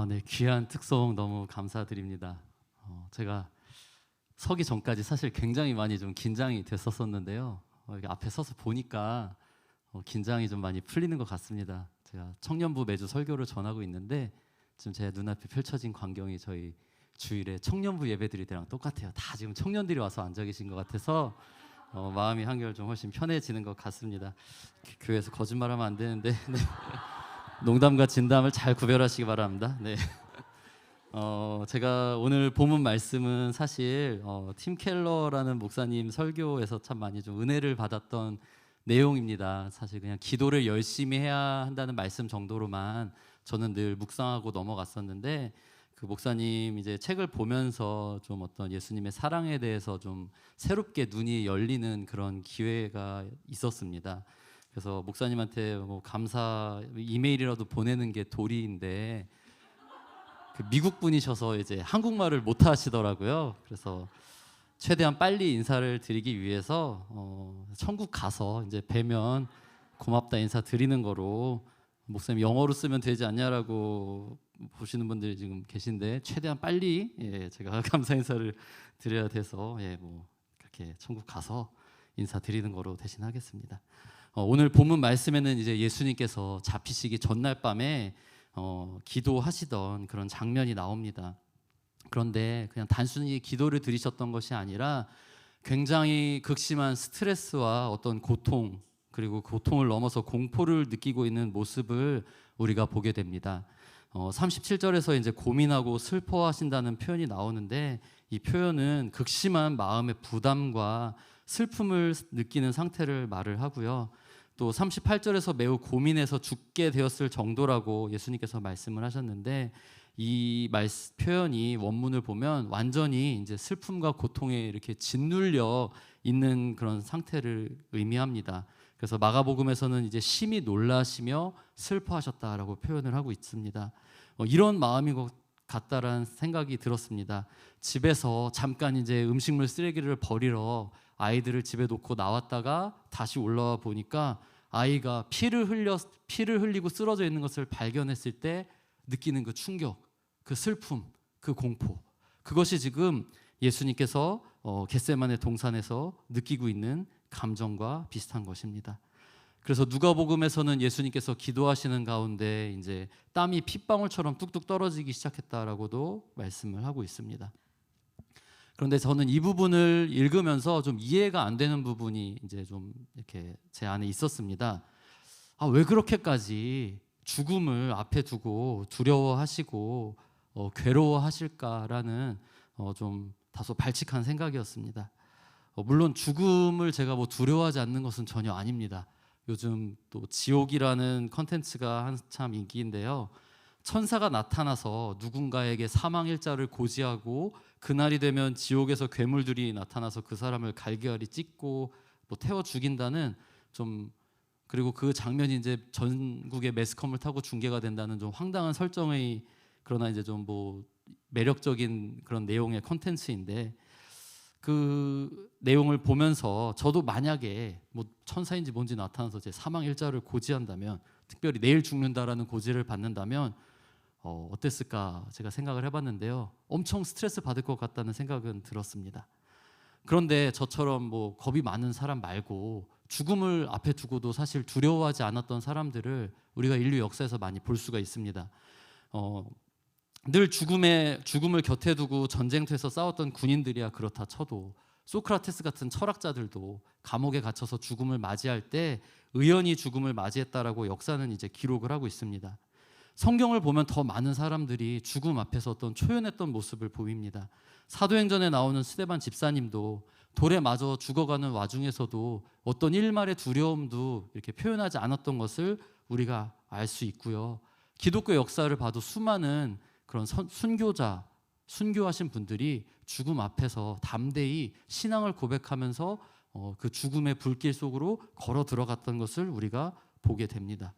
네, 귀한 특송 너무 감사드립니다. 제가 서기 전까지 사실 굉장히 많이 좀 긴장이 됐었었는데요. 이렇게 앞에 서서 보니까 긴장이 좀 많이 풀리는 것 같습니다. 제가 청년부 매주 설교를 전하고 있는데 지금 제 눈앞에 펼쳐진 광경이 저희 주일에 청년부 예배드릴 때랑 똑같아요. 다 지금 청년들이 와서 앉아 계신 것 같아서 마음이 한결 좀 훨씬 편해지는 것 같습니다. 교회에서 거짓말하면 안 되는데 네. 농담과 진담을 잘 구별하시기 바랍니다. 네. 제가 오늘 본문 말씀은 사실 팀 켈러라는 목사님 설교에서 참 많이 좀 은혜를 받았던 내용입니다. 사실 그냥 기도를 열심히 해야 한다는 말씀 정도로만 저는 늘 묵상하고 넘어갔었는데 그 목사님 이제 책을 보면서 좀 어떤 예수님의 사랑에 대해서 좀 새롭게 눈이 열리는 그런 기회가 있었습니다. 그래서 목사님한테 뭐 감사 이메일이라도 보내는 게 도리인데 그 미국 분이셔서 이제 한국말을 못 하시더라고요. 그래서 최대한 빨리 인사를 드리기 위해서 천국 가서 이제 뵈면 고맙다 인사 드리는 거로 목사님 영어로 쓰면 되지 않냐라고 보시는 분들이 지금 계신데 최대한 빨리 제가 감사 인사를 드려야 돼서 뭐 그렇게 천국 가서 인사 드리는 거로 대신하겠습니다. 오늘 본문 말씀에는 이제 예수님께서 잡히시기 전날 밤에 기도하시던 그런 장면이 나옵니다. 그런데 그냥 단순히 기도를 드리셨던 것이 아니라 굉장히 극심한 스트레스와 어떤 고통 그리고 고통을 넘어서 공포를 느끼고 있는 모습을 우리가 보게 됩니다. 37절에서 이제 고민하고 슬퍼하신다는 표현이 나오는데 이 표현은 극심한 마음의 부담과 슬픔을 느끼는 상태를 말을 하고요. 또 38절에서 매우 고민해서 죽게 되었을 정도라고 예수님께서 말씀을 하셨는데 이 표현이 원문을 보면 완전히 이제 슬픔과 고통에 이렇게 짓눌려 있는 그런 상태를 의미합니다. 그래서 마가복음에서는 이제 심히 놀라시며 슬퍼하셨다라고 표현을 하고 있습니다. 이런 마음인 것 같다라는 생각이 들었습니다. 집에서 잠깐 이제 음식물 쓰레기를 버리러 아이들을 집에 놓고 나왔다가 다시 올라와 보니까 아이가 피를 흘리고 쓰러져 있는 것을 발견했을 때 느끼는 그 충격, 그 슬픔, 그 공포, 그것이 지금 예수님께서 겟세마네 동산에서 느끼고 있는 감정과 비슷한 것입니다. 그래서 누가복음에서는 예수님께서 기도하시는 가운데 이제 땀이 핏방울처럼 뚝뚝 떨어지기 시작했다라고도 말씀을 하고 있습니다. 그런데 저는 이 부분을 읽으면서 좀 이해가 안 되는 부분이 이제 좀 이렇게 제 안에 있었습니다. 왜 그렇게까지 죽음을 앞에 두고 두려워하시고 괴로워하실까라는 좀 다소 발칙한 생각이었습니다. 물론 죽음을 제가 뭐 두려워하지 않는 것은 전혀 아닙니다. 요즘 또 지옥이라는 컨텐츠가 한참 인기인데요. 천사가 나타나서 누군가에게 사망 일자를 고지하고 그날이 되면 지옥에서 괴물들이 나타나서 그 사람을 갈기갈이 찢고 뭐 태워 죽인다는 좀 그리고 그 장면이 이제 전국의 매스컴을 타고 중계가 된다는 좀 황당한 설정의 그러나 이제 좀 뭐 매력적인 그런 내용의 컨텐츠인데 그 내용을 보면서 저도 만약에 뭐 천사인지 뭔지 나타나서 제 사망 일자를 고지한다면 특별히 내일 죽는다라는 고지를 받는다면 어땠을까 제가 생각을 해봤는데요. 엄청 스트레스 받을 것 같다는 생각은 들었습니다. 그런데 저처럼 뭐 겁이 많은 사람 말고 죽음을 앞에 두고도 사실 두려워하지 않았던 사람들을 우리가 인류 역사에서 많이 볼 수가 있습니다. 늘 죽음을 곁에 두고 전쟁터에서 싸웠던 군인들이야 그렇다 쳐도 소크라테스 같은 철학자들도 감옥에 갇혀서 죽음을 맞이할 때 의연히 죽음을 맞이했다라고 역사는 이제 기록을 하고 있습니다. 성경을 보면 더 많은 사람들이 죽음 앞에서 어떤 초연했던 모습을 보입니다. 사도행전에 나오는 스데반 집사님도 돌에 맞아 죽어가는 와중에서도 어떤 일말의 두려움도 이렇게 표현하지 않았던 것을 우리가 알 수 있고요. 기독교 역사를 봐도 수많은 그런 순교하신 분들이 죽음 앞에서 담대히 신앙을 고백하면서 그 죽음의 불길 속으로 걸어 들어갔던 것을 우리가 보게 됩니다.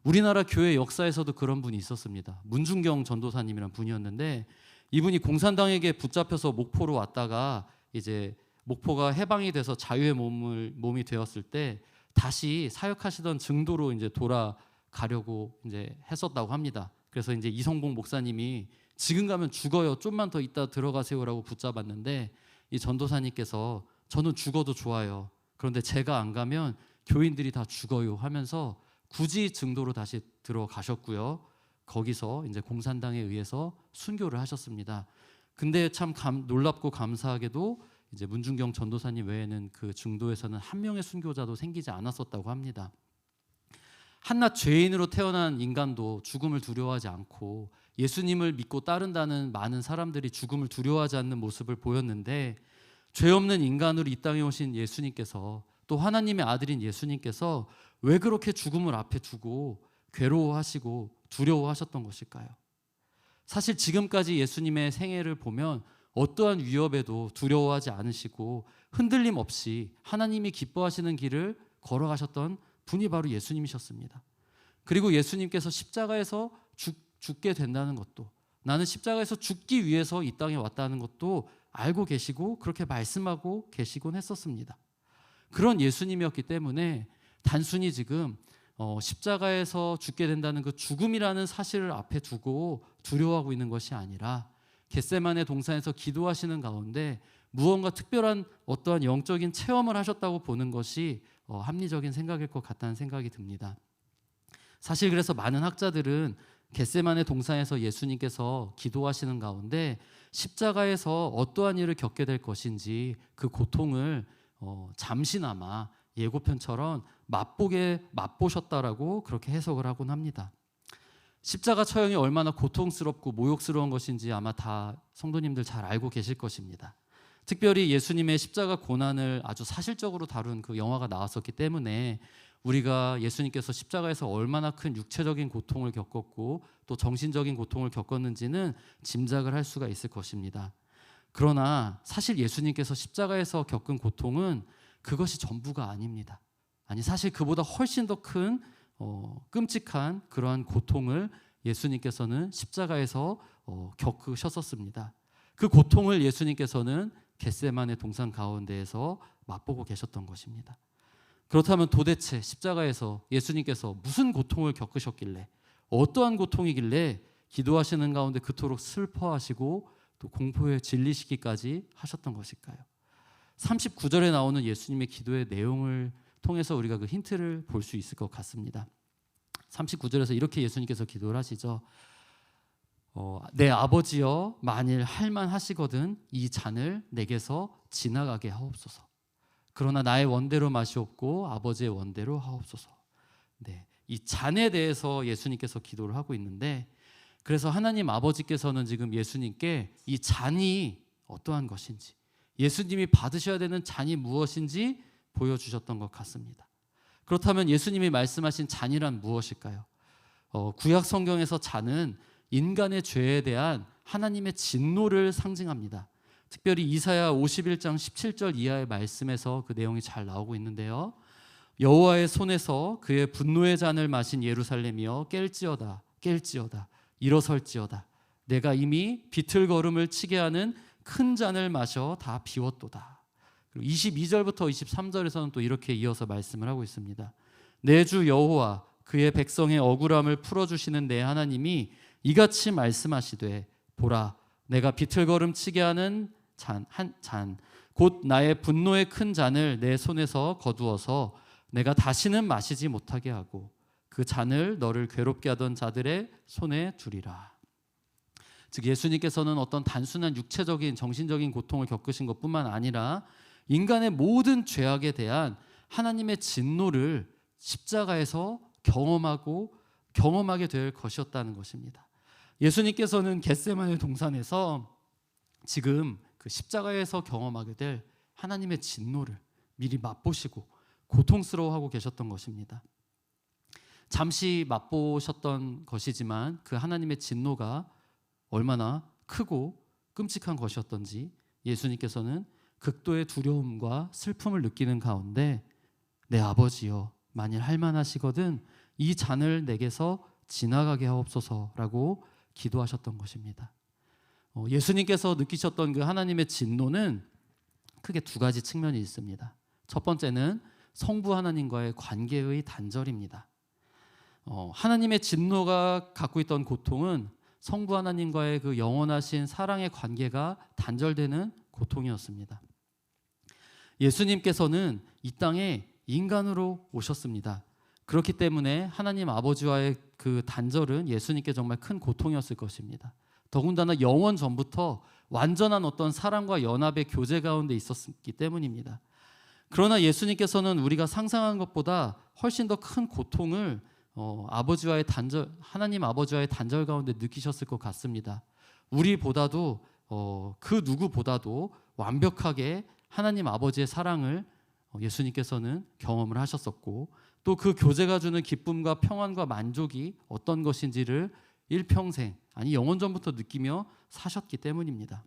우리나라 교회 역사에서도 그런 분이 있었습니다. 문중경 전도사님이라는 분이었는데 이분이 공산당에게 붙잡혀서 목포로 왔다가 이제 목포가 해방이 돼서 자유의 몸이 되었을 때 다시 사역하시던 증도로 이제 돌아가려고 이제 했었다고 합니다. 그래서 이제 이성봉 목사님이 지금 가면 죽어요. 좀만 더 있다 들어가세요라고 붙잡았는데 이 전도사님께서 저는 죽어도 좋아요. 그런데 제가 안 가면 교인들이 다 죽어요 하면서 굳이 증도로 다시 들어가셨고요. 거기서 이제 공산당에 의해서 순교를 하셨습니다. 근데 참 놀랍고 감사하게도 이제 문중경 전도사님 외에는 그 중도에서는 한 명의 순교자도 생기지 않았었다고 합니다. 한낱 죄인으로 태어난 인간도 죽음을 두려워하지 않고 예수님을 믿고 따른다는 많은 사람들이 죽음을 두려워하지 않는 모습을 보였는데 죄 없는 인간으로 이 땅에 오신 예수님께서 또 하나님의 아들인 예수님께서 왜 그렇게 죽음을 앞에 두고 괴로워하시고 두려워하셨던 것일까요? 사실 지금까지 예수님의 생애를 보면 어떠한 위협에도 두려워하지 않으시고 흔들림 없이 하나님이 기뻐하시는 길을 걸어가셨던 분이 바로 예수님이셨습니다. 그리고 예수님께서 십자가에서 죽게 된다는 것도, 나는 십자가에서 죽기 위해서 이 땅에 왔다는 것도 알고 계시고 그렇게 말씀하고 계시곤 했었습니다. 그런 예수님이었기 때문에 단순히 지금 십자가에서 죽게 된다는 그 죽음이라는 사실을 앞에 두고 두려워하고 있는 것이 아니라 겟세마네 동산에서 기도하시는 가운데 무언가 특별한 어떠한 영적인 체험을 하셨다고 보는 것이 합리적인 생각일 것 같다는 생각이 듭니다. 사실 그래서 많은 학자들은 겟세마네 동산에서 예수님께서 기도하시는 가운데 십자가에서 어떠한 일을 겪게 될 것인지 그 고통을 잠시나마 예고편처럼 맛보셨다라고 그렇게 해석을 하곤 합니다. 십자가 처형이 얼마나 고통스럽고 모욕스러운 것인지 아마 다 성도님들 잘 알고 계실 것입니다. 특별히 예수님의 십자가 고난을 아주 사실적으로 다룬 그 영화가 나왔었기 때문에 우리가 예수님께서 십자가에서 얼마나 큰 육체적인 고통을 겪었고 또 정신적인 고통을 겪었는지는 짐작을 할 수가 있을 것입니다. 그러나 사실 예수님께서 십자가에서 겪은 고통은 그것이 전부가 아닙니다. 아니, 사실 그보다 훨씬 더 큰 끔찍한 그러한 고통을 예수님께서는 십자가에서 겪으셨었습니다. 그 고통을 예수님께서는 겟세마네 동산 가운데에서 맛보고 계셨던 것입니다. 그렇다면 도대체 십자가에서 예수님께서 무슨 고통을 겪으셨길래, 어떠한 고통이길래 기도하시는 가운데 그토록 슬퍼하시고 또 공포에 질리시기까지 하셨던 것일까요? 39절에 나오는 예수님의 기도의 내용을 통해서 우리가 그 힌트를 볼 수 있을 것 같습니다. 39절에서 이렇게 예수님께서 기도를 하시죠. 내 아버지여, 만일 할만하시거든 이 잔을 내게서 지나가게 하옵소서. 그러나 나의 원대로 마시옵고 아버지의 원대로 하옵소서. 네, 이 잔에 대해서 예수님께서 기도를 하고 있는데, 그래서 하나님 아버지께서는 지금 예수님께 이 잔이 어떠한 것인지, 예수님이 받으셔야 되는 잔이 무엇인지 보여주셨던 것 같습니다. 그렇다면 예수님이 말씀하신 잔이란 무엇일까요? 구약 성경에서 잔은 인간의 죄에 대한 하나님의 진노를 상징합니다. 특별히 이사야 51장 17절 이하의 말씀에서 그 내용이 잘 나오고 있는데요. 여호와의 손에서 그의 분노의 잔을 마신 예루살렘이여 깰지어다 깰지어다 일어설지어다. 내가 이미 비틀거름을 치게 하는 큰 잔을 마셔 다 비웠도다. 그리고 22절부터 23절에서는 또 이렇게 이어서 말씀을 하고 있습니다. 내 주 여호와 그의 백성의 억울함을 풀어주시는 내 하나님이 이같이 말씀하시되 보라 내가 비틀거름 치게 하는 잔 곧 나의 분노의 큰 잔을 내 손에서 거두어서 내가 다시는 마시지 못하게 하고 그 잔을 너를 괴롭게 하던 자들의 손에 두리라. 즉 예수님께서는 어떤 단순한 육체적인 정신적인 고통을 겪으신 것뿐만 아니라 인간의 모든 죄악에 대한 하나님의 진노를 십자가에서 경험하게 될 것이었다는 것입니다. 예수님께서는 겟세마네 동산에서 지금 그 십자가에서 경험하게 될 하나님의 진노를 미리 맛보시고 고통스러워하고 계셨던 것입니다. 잠시 맛보셨던 것이지만 그 하나님의 진노가 얼마나 크고 끔찍한 것이었던지 예수님께서는 극도의 두려움과 슬픔을 느끼는 가운데 내 아버지여 만일 할만하시거든 이 잔을 내게서 지나가게 하옵소서라고 기도하셨던 것입니다. 예수님께서 느끼셨던 그 하나님의 진노는 크게 두 가지 측면이 있습니다. 첫 번째는 성부 하나님과의 관계의 단절입니다. 하나님의 진노가 갖고 있던 고통은 성부 하나님과의 그 영원하신 사랑의 관계가 단절되는 고통이었습니다. 예수님께서는 이 땅에 인간으로 오셨습니다. 그렇기 때문에 하나님 아버지와의 그 단절은 예수님께 정말 큰 고통이었을 것입니다. 더군다나 영원 전부터 완전한 어떤 사랑과 연합의 교제 가운데 있었기 때문입니다. 그러나 예수님께서는 우리가 상상한 것보다 훨씬 더 큰 고통을 아버지와의 단절, 하나님 아버지와의 단절 가운데 느끼셨을 것 같습니다. 우리보다도 그 누구보다도 완벽하게 하나님 아버지의 사랑을 예수님께서는 경험을 하셨었고, 또 그 교제가 주는 기쁨과 평안과 만족이 어떤 것인지를 일평생, 아니 영원전부터 느끼며 사셨기 때문입니다.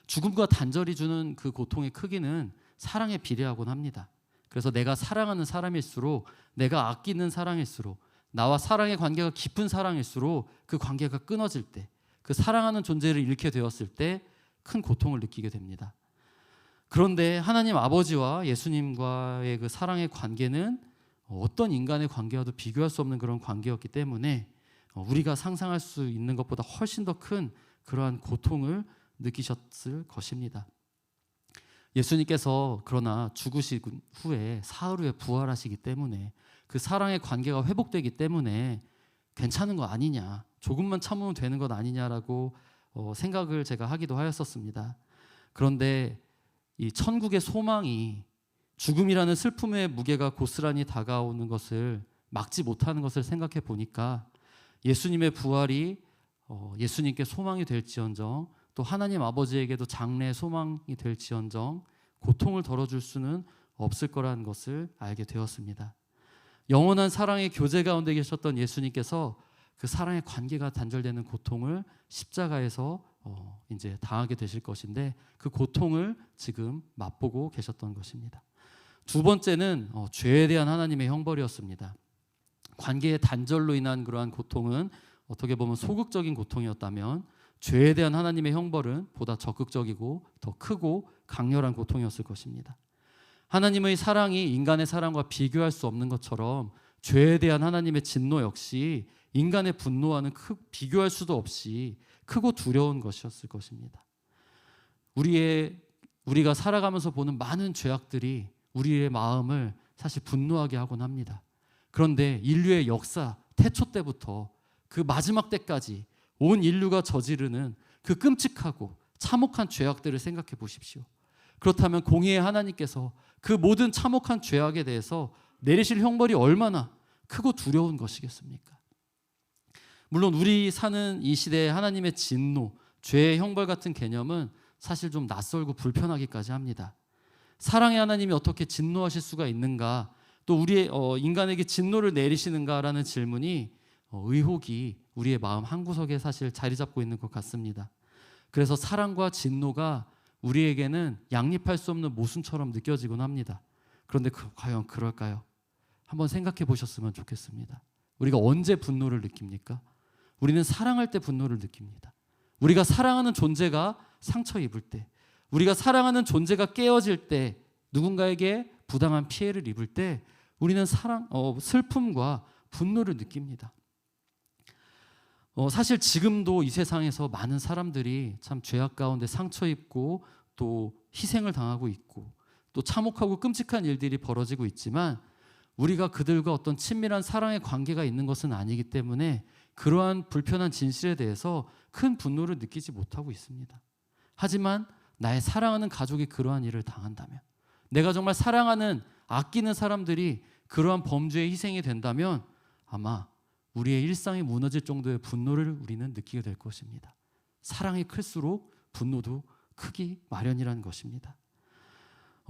죽음과 단절이 주는 그 고통의 크기는 사랑에 비례하곤 합니다. 그래서 내가 사랑하는 사람일수록, 내가 아끼는 사랑일수록, 나와 사랑의 관계가 깊은 사랑일수록 그 관계가 끊어질 때, 그 사랑하는 존재를 잃게 되었을 때 큰 고통을 느끼게 됩니다. 그런데 하나님 아버지와 예수님과의 그 사랑의 관계는 어떤 인간의 관계와도 비교할 수 없는 그런 관계였기 때문에 우리가 상상할 수 있는 것보다 훨씬 더 큰 그러한 고통을 느끼셨을 것입니다. 예수님께서 그러나 죽으신 후에 사흘 후에 부활하시기 때문에 그 사랑의 관계가 회복되기 때문에 괜찮은 거 아니냐, 조금만 참으면 되는 것 아니냐라고 생각을 제가 하기도 하였었습니다. 그런데 이 천국의 소망이 죽음이라는 슬픔의 무게가 고스란히 다가오는 것을 막지 못하는 것을 생각해 보니까 예수님의 부활이 예수님께 소망이 될지언정, 또 하나님 아버지에게도 장래의 소망이 될지언정 고통을 덜어줄 수는 없을 거라는 것을 알게 되었습니다. 영원한 사랑의 교제 가운데 계셨던 예수님께서 그 사랑의 관계가 단절되는 고통을 십자가에서 이제 당하게 되실 것인데, 그 고통을 지금 맛보고 계셨던 것입니다. 두 번째는 죄에 대한 하나님의 형벌이었습니다. 관계의 단절로 인한 그러한 고통은 어떻게 보면 소극적인 고통이었다면, 죄에 대한 하나님의 형벌은 보다 적극적이고 더 크고 강렬한 고통이었을 것입니다. 하나님의 사랑이 인간의 사랑과 비교할 수 없는 것처럼 죄에 대한 하나님의 진노 역시 인간의 분노와는 비교할 수도 없이 크고 두려운 것이었을 것입니다. 우리가 살아가면서 보는 많은 죄악들이 우리의 마음을 사실 분노하게 하곤 합니다. 그런데 인류의 역사, 태초 때부터 그 마지막 때까지 온 인류가 저지르는 그 끔찍하고 참혹한 죄악들을 생각해 보십시오. 그렇다면 공의의 하나님께서 그 모든 참혹한 죄악에 대해서 내리실 형벌이 얼마나 크고 두려운 것이겠습니까? 물론 우리 사는 이 시대에 하나님의 진노, 죄의 형벌 같은 개념은 사실 좀 낯설고 불편하기까지 합니다. 사랑의 하나님이 어떻게 진노하실 수가 있는가, 또 우리의 인간에게 진노를 내리시는가라는 질문이 의혹이 우리의 마음 한구석에 사실 자리 잡고 있는 것 같습니다. 그래서 사랑과 진노가 우리에게는 양립할 수 없는 모순처럼 느껴지곤 합니다. 그런데 과연 그럴까요? 한번 생각해 보셨으면 좋겠습니다. 우리가 언제 분노를 느낍니까? 우리는 사랑할 때 분노를 느낍니다. 우리가 사랑하는 존재가 상처 입을 때, 우리가 사랑하는 존재가 깨어질 때, 누군가에게 부당한 피해를 입을 때 우리는 슬픔과 분노를 느낍니다. 사실 지금도 이 세상에서 많은 사람들이 참 죄악 가운데 상처 입고 또 희생을 당하고 있고 또 참혹하고 끔찍한 일들이 벌어지고 있지만, 우리가 그들과 어떤 친밀한 사랑의 관계가 있는 것은 아니기 때문에 그러한 불편한 진실에 대해서 큰 분노를 느끼지 못하고 있습니다. 하지만 나의 사랑하는 가족이 그러한 일을 당한다면, 내가 정말 사랑하는, 아끼는 사람들이 그러한 범죄의 희생이 된다면 아마 우리의 일상이 무너질 정도의 분노를 우리는 느끼게 될 것입니다. 사랑이 클수록 분노도 크기 마련이라는 것입니다.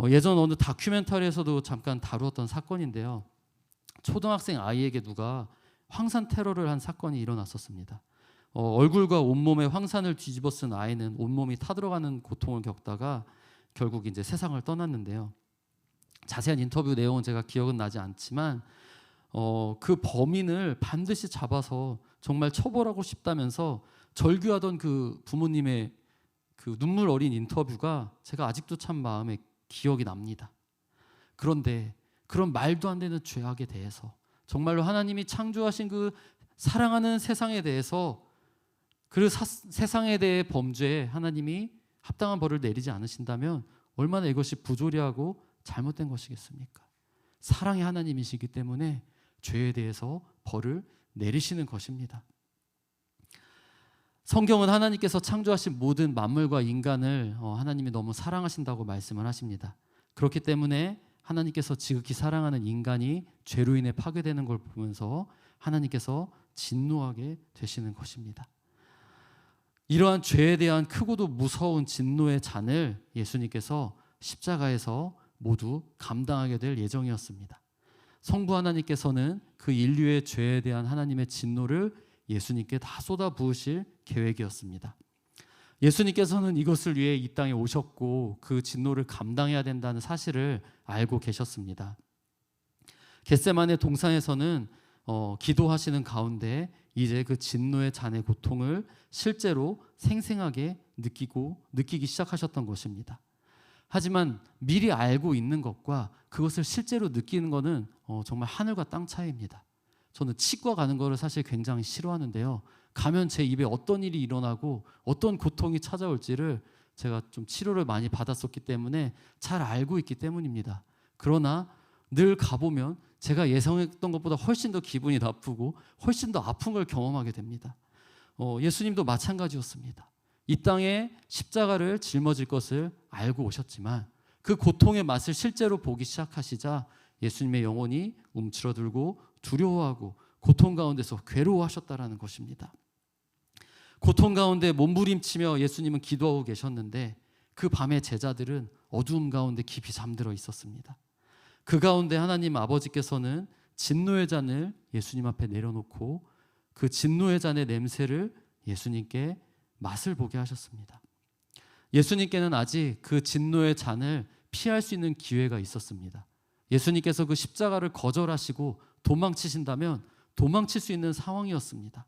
예전 어느 다큐멘터리에서도 잠깐 다루었던 사건인데요. 초등학생 아이에게 누가 황산 테러를 한 사건이 일어났었습니다. 얼굴과 온몸에 황산을 뒤집어 쓴 아이는 온몸이 타들어가는 고통을 겪다가 결국 이제 세상을 떠났는데요. 자세한 인터뷰 내용은 제가 기억은 나지 않지만 그 범인을 반드시 잡아서 정말 처벌하고 싶다면서 절규하던 그 부모님의 그 눈물 어린 인터뷰가 제가 아직도 참 마음에 기억이 납니다. 그런데 그런 말도 안 되는 죄악에 대해서 정말로 하나님이 창조하신 그 사랑하는 세상에 대해서 그 세상에 대해 범죄에 하나님이 합당한 벌을 내리지 않으신다면 얼마나 이것이 부조리하고 잘못된 것이겠습니까? 사랑의 하나님이시기 때문에 죄에 대해서 벌을 내리시는 것입니다. 성경은 하나님께서 창조하신 모든 만물과 인간을 하나님이 너무 사랑하신다고 말씀을 하십니다. 그렇기 때문에 하나님께서 지극히 사랑하는 인간이 죄로 인해 파괴되는 걸 보면서 하나님께서 진노하게 되시는 것입니다. 이러한 죄에 대한 크고도 무서운 진노의 잔을 예수님께서 십자가에서 모두 감당하게 될 예정이었습니다. 성부 하나님께서는 그 인류의 죄에 대한 하나님의 진노를 예수님께 다 쏟아 부으실 계획이었습니다. 예수님께서는 이것을 위해 이 땅에 오셨고 그 진노를 감당해야 된다는 사실을 알고 계셨습니다. 겟세마네 동산에서는 기도하시는 가운데 이제 그 진노의 잔의 고통을 실제로 생생하게 느끼기 시작하셨던 것입니다. 하지만 미리 알고 있는 것과 그것을 실제로 느끼는 것은 정말 하늘과 땅 차이입니다. 저는 치과 가는 거를 사실 굉장히 싫어하는데요. 가면 제 입에 어떤 일이 일어나고 어떤 고통이 찾아올지를 제가 좀 치료를 많이 받았었기 때문에 잘 알고 있기 때문입니다. 그러나 늘 가보면 제가 예상했던 것보다 훨씬 더 기분이 나쁘고 훨씬 더 아픈 걸 경험하게 됩니다. 예수님도 마찬가지였습니다. 이 땅에 십자가를 짊어질 것을 알고 오셨지만 그 고통의 맛을 실제로 보기 시작하시자 예수님의 영혼이 움츠러들고 두려워하고 고통 가운데서 괴로워하셨다라는 것입니다. 고통 가운데 몸부림치며 예수님은 기도하고 계셨는데 그 밤에 제자들은 어두움 가운데 깊이 잠들어 있었습니다. 그 가운데 하나님 아버지께서는 진노의 잔을 예수님 앞에 내려놓고 그 진노의 잔의 냄새를 예수님께 맛을 보게 하셨습니다. 예수님께는 아직 그 진노의 잔을 피할 수 있는 기회가 있었습니다. 예수님께서 그 십자가를 거절하시고 도망치신다면 도망칠 수 있는 상황이었습니다.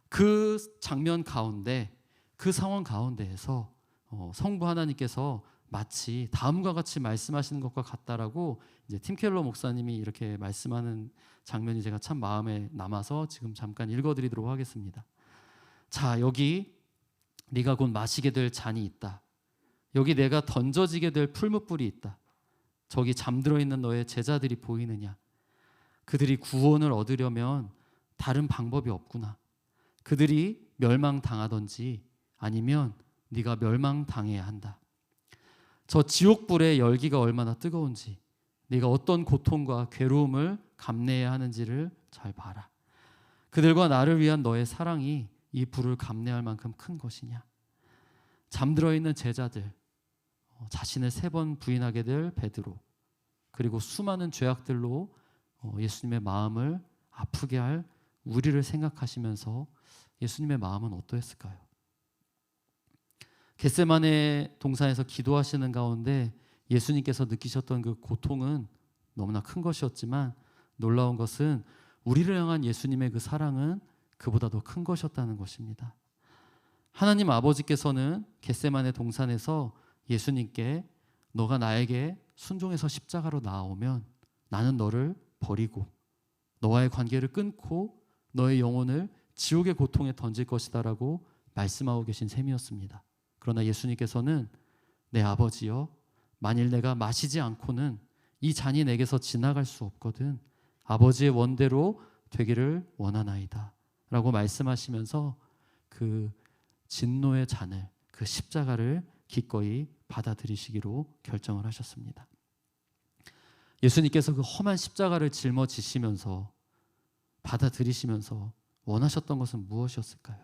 그 장면 가운데, 그 상황 가운데에서 성부 하나님께서 마치 다음과 같이 말씀하시는 것과 같다라고 이제 팀 켈러 목사님이 이렇게 말씀하는 장면이 제가 참 마음에 남아서 지금 잠깐 읽어드리도록 하겠습니다. 자, 여기 네가 곧 마시게 될 잔이 있다. 여기 내가 던져지게 될 풀무불이 있다. 저기 잠들어 있는 너의 제자들이 보이느냐? 그들이 구원을 얻으려면 다른 방법이 없구나. 그들이 멸망당하든지 아니면 네가 멸망당해야 한다. 저 지옥불의 열기가 얼마나 뜨거운지, 네가 어떤 고통과 괴로움을 감내해야 하는지를 잘 봐라. 그들과 나를 위한 너의 사랑이 이 불을 감내할 만큼 큰 것이냐? 잠들어 있는 제자들, 자신을 3번 부인하게 될 베드로, 그리고 수많은 죄악들로 예수님의 마음을 아프게 할 우리를 생각하시면서 예수님의 마음은 어떠했을까요? 겟세마네 동산에서 기도하시는 가운데 예수님께서 느끼셨던 그 고통은 너무나 큰 것이었지만 놀라운 것은 우리를 향한 예수님의 그 사랑은 그보다 더 큰 것이었다는 것입니다. 하나님 아버지께서는 겟세마네 동산에서 예수님께 너가 나에게 순종해서 십자가로 나아오면 나는 너를 버리고 너와의 관계를 끊고 너의 영혼을 지옥의 고통에 던질 것이다라고 말씀하고 계신 셈이었습니다. 그러나 예수님께서는 내 아버지여, 만일 내가 마시지 않고는 이 잔이 내게서 지나갈 수 없거든 아버지의 원대로 되기를 원하나이다 라고 말씀하시면서 그 진노의 잔을, 그 십자가를 기꺼이 받아들이시기로 결정을 하셨습니다. 예수님께서 그 험한 십자가를 짊어지시면서 받아들이시면서 원하셨던 것은 무엇이었을까요?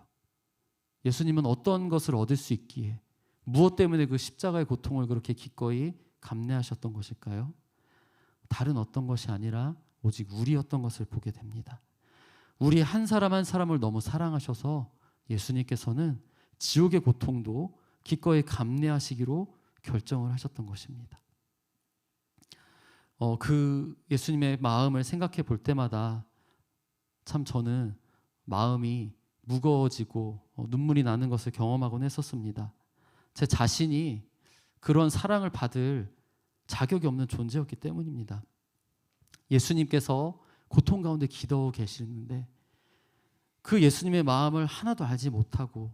예수님은 어떤 것을 얻을 수 있기에, 무엇 때문에 그 십자가의 고통을 그렇게 기꺼이 감내하셨던 것일까요? 다른 어떤 것이 아니라 오직 우리였던 것을 보게 됩니다. 우리 한 사람 한 사람을 너무 사랑하셔서 예수님께서는 지옥의 고통도 기꺼이 감내하시기로 결정을 하셨던 것입니다. 그 예수님의 마음을 생각해 볼 때마다 참 저는 마음이 무거워지고 눈물이 나는 것을 경험하곤 했었습니다. 제 자신이 그런 사랑을 받을 자격이 없는 존재였기 때문입니다. 예수님께서 고통 가운데 기도하고 계시는데 그 예수님의 마음을 하나도 알지 못하고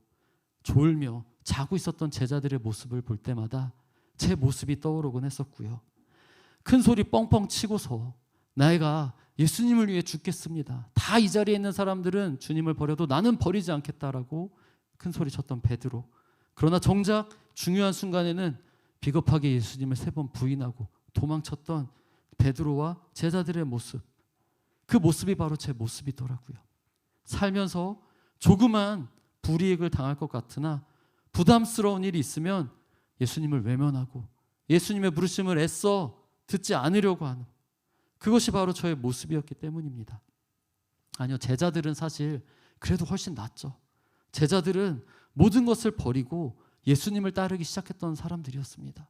졸며 자고 있었던 제자들의 모습을 볼 때마다 제 모습이 떠오르곤 했었고요. 큰 소리 뻥뻥 치고서 내가 예수님을 위해 죽겠습니다. 다 이 자리에 있는 사람들은 주님을 버려도 나는 버리지 않겠다라고 큰 소리 쳤던 베드로. 그러나 정작 중요한 순간에는 비겁하게 예수님을 3번 부인하고 도망쳤던 베드로와 제자들의 모습, 그 모습이 바로 제 모습이더라고요. 살면서 조그만 불이익을 당할 것 같으나 부담스러운 일이 있으면 예수님을 외면하고 예수님의 부르심을 애써 듣지 않으려고 하는, 그것이 바로 저의 모습이었기 때문입니다. 아니요, 제자들은 사실 그래도 훨씬 낫죠. 제자들은 모든 것을 버리고 예수님을 따르기 시작했던 사람들이었습니다.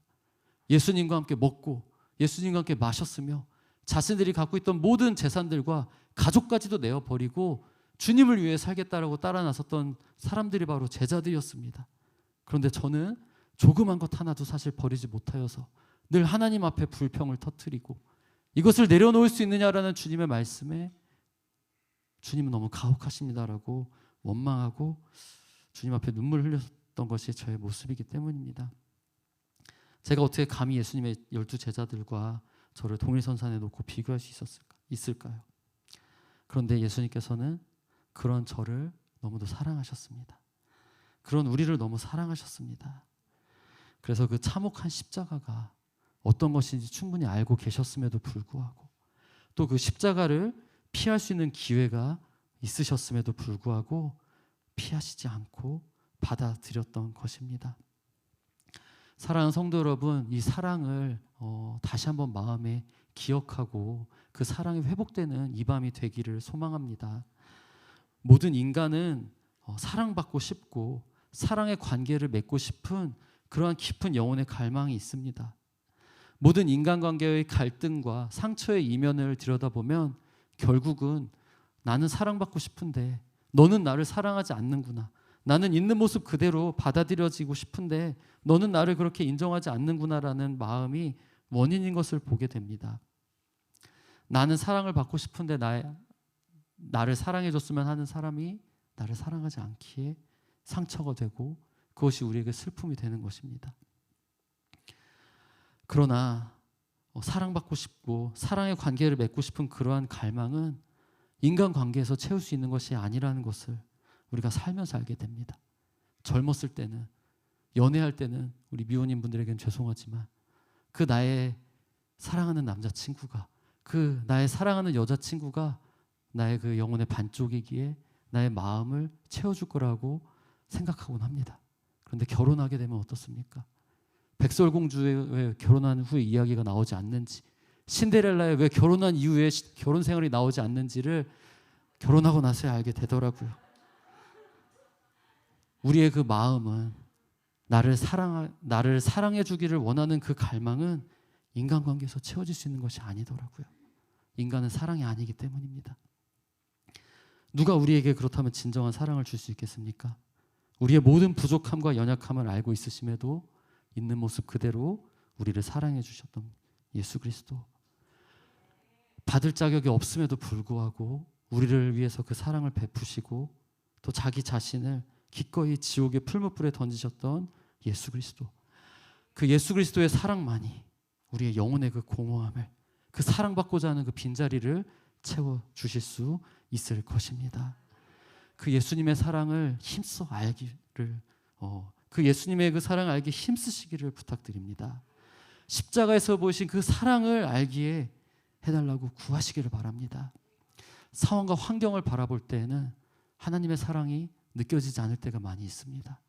예수님과 함께 먹고 예수님과 함께 마셨으며 자신들이 갖고 있던 모든 재산들과 가족까지도 내어버리고 주님을 위해 살겠다라고 따라 나섰던 사람들이 바로 제자들이었습니다. 그런데 저는 조그만 것 하나도 사실 버리지 못하여서 늘 하나님 앞에 불평을 터뜨리고 이것을 내려놓을 수 있느냐라는 주님의 말씀에 주님은 너무 가혹하십니다라고 원망하고 주님 앞에 눈물을 흘렸던 것이 저의 모습이기 때문입니다. 제가 어떻게 감히 예수님의 12 제자들과 저를 동일선상에 놓고 비교할 수 있을까요? 그런데 예수님께서는 그런 저를 너무도 사랑하셨습니다. 그런 우리를 너무 사랑하셨습니다. 그래서 그 참혹한 십자가가 어떤 것인지 충분히 알고 계셨음에도 불구하고 또 그 십자가를 피할 수 있는 기회가 있으셨음에도 불구하고 피하시지 않고 받아들였던 것입니다. 사랑하는 성도 여러분, 이 사랑을 다시 한번 마음에 기억하고 그 사랑이 회복되는 이 밤이 되기를 소망합니다. 모든 인간은 사랑받고 싶고 사랑의 관계를 맺고 싶은 그러한 깊은 영혼의 갈망이 있습니다. 모든 인간관계의 갈등과 상처의 이면을 들여다보면 결국은 나는 사랑받고 싶은데 너는 나를 사랑하지 않는구나. 나는 있는 모습 그대로 받아들여지고 싶은데 너는 나를 그렇게 인정하지 않는구나라는 마음이 원인인 것을 보게 됩니다. 나는 사랑을 받고 싶은데 나를 사랑해줬으면 하는 사람이 나를 사랑하지 않기에 상처가 되고 그것이 우리에게 슬픔이 되는 것입니다. 그러나 사랑받고 싶고 사랑의 관계를 맺고 싶은 그러한 갈망은 인간관계에서 채울 수 있는 것이 아니라는 것을 우리가 살면서 알게 됩니다. 젊었을 때는, 연애할 때는 우리 미혼인 분들에게는 죄송하지만 그 나의 사랑하는 남자친구가, 그 나의 사랑하는 여자친구가 나의 그 영혼의 반쪽이기에 나의 마음을 채워줄 거라고 생각하곤 합니다. 그런데 결혼하게 되면 어떻습니까? 백설공주의 왜 결혼한 후에 이야기가 나오지 않는지, 신데렐라의 왜 결혼한 이후에 결혼 생활이 나오지 않는지를 결혼하고 나서야 알게 되더라고요. 우리의 그 마음은 나를 사랑해 주기를 원하는 그 갈망은 인간관계에서 채워질 수 있는 것이 아니더라고요. 인간은 사랑이 아니기 때문입니다. 누가 우리에게 그렇다면 진정한 사랑을 줄 수 있겠습니까? 우리의 모든 부족함과 연약함을 알고 있으심에도 있는 모습 그대로 우리를 사랑해 주셨던 예수 그리스도, 받을 자격이 없음에도 불구하고 우리를 위해서 그 사랑을 베푸시고 또 자기 자신을 기꺼이 지옥의 풀무불에 던지셨던 예수 그리스도, 그 예수 그리스도의 사랑만이 우리의 영혼의 그 공허함을, 그 사랑받고자 하는 그 빈자리를 채워주실 수 있을 것입니다. 그 예수님의 사랑을 힘써 알기를, 그 예수님의 그 사랑을 알기 힘쓰시기를 부탁드립니다. 십자가에서 보이신 그 사랑을 알기에 해달라고 구하시기를 바랍니다. 상황과 환경을 바라볼 때에는 하나님의 사랑이 느껴지지 않을 때가 많이 있습니다.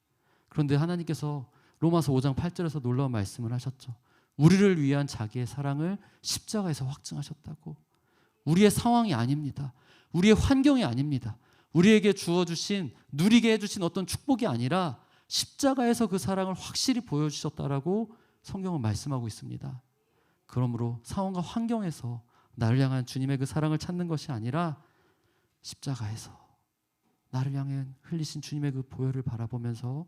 그런데 하나님께서 로마서 5장 8절에서 놀라운 말씀을 하셨죠. 우리를 위한 자기의 사랑을 십자가에서 확증하셨다고. 우리의 상황이 아닙니다. 우리의 환경이 아닙니다. 우리에게 주어주신, 누리게 해주신 어떤 축복이 아니라 십자가에서 그 사랑을 확실히 보여주셨다라고 성경은 말씀하고 있습니다. 그러므로 상황과 환경에서 나를 향한 주님의 그 사랑을 찾는 것이 아니라 십자가에서 나를 향해 흘리신 주님의 그 보혈을 바라보면서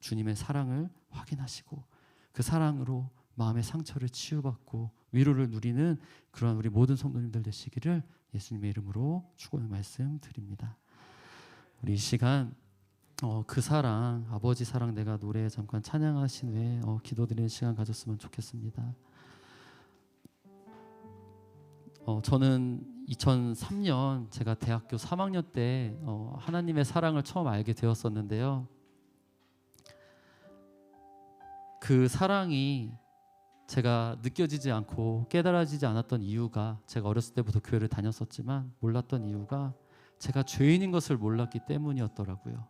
주님의 사랑을 확인하시고 그 사랑으로 마음의 상처를 치유받고 위로를 누리는 그러한 우리 모든 성도님들 되시기를 예수님의 이름으로 축원의 말씀 드립니다. 우리 이 시간 그 사랑, 아버지 사랑 내가 노래 잠깐 찬양하신 후에 기도드리는 시간 가졌으면 좋겠습니다. 저는 2003년 제가 대학교 3학년 때 하나님의 사랑을 처음 알게 되었었는데요. 그 사랑이 제가 느껴지지 않고 깨달아지지 않았던 이유가, 제가 어렸을 때부터 교회를 다녔었지만 몰랐던 이유가 제가 죄인인 것을 몰랐기 때문이었더라고요.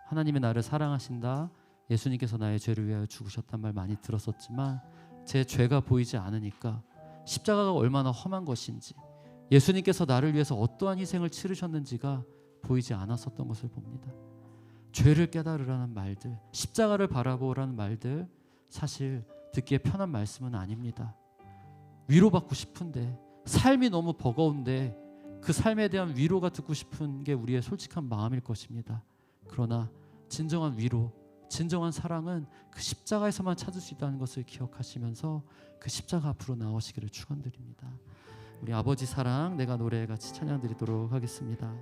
하나님의 나를 사랑하신다, 예수님께서 나의 죄를 위하여 죽으셨단 말 많이 들었었지만 제 죄가 보이지 않으니까 십자가가 얼마나 험한 것인지, 예수님께서 나를 위해서 어떠한 희생을 치르셨는지가 보이지 않았었던 것을 봅니다. 죄를 깨달으라는 말들, 십자가를 바라보라는 말들, 사실 듣기에 편한 말씀은 아닙니다. 위로받고 싶은데, 삶이 너무 버거운데 그 삶에 대한 위로가 듣고 싶은 게 우리의 솔직한 마음일 것입니다. 그러나 진정한 위로, 진정한 사랑은 그 십자가에서만 찾을 수 있다는 것을 기억하시면서 그 십자가 앞으로 나오시기를 축원드립니다. 우리 아버지 사랑 내가 노래 같이 찬양 드리도록 하겠습니다.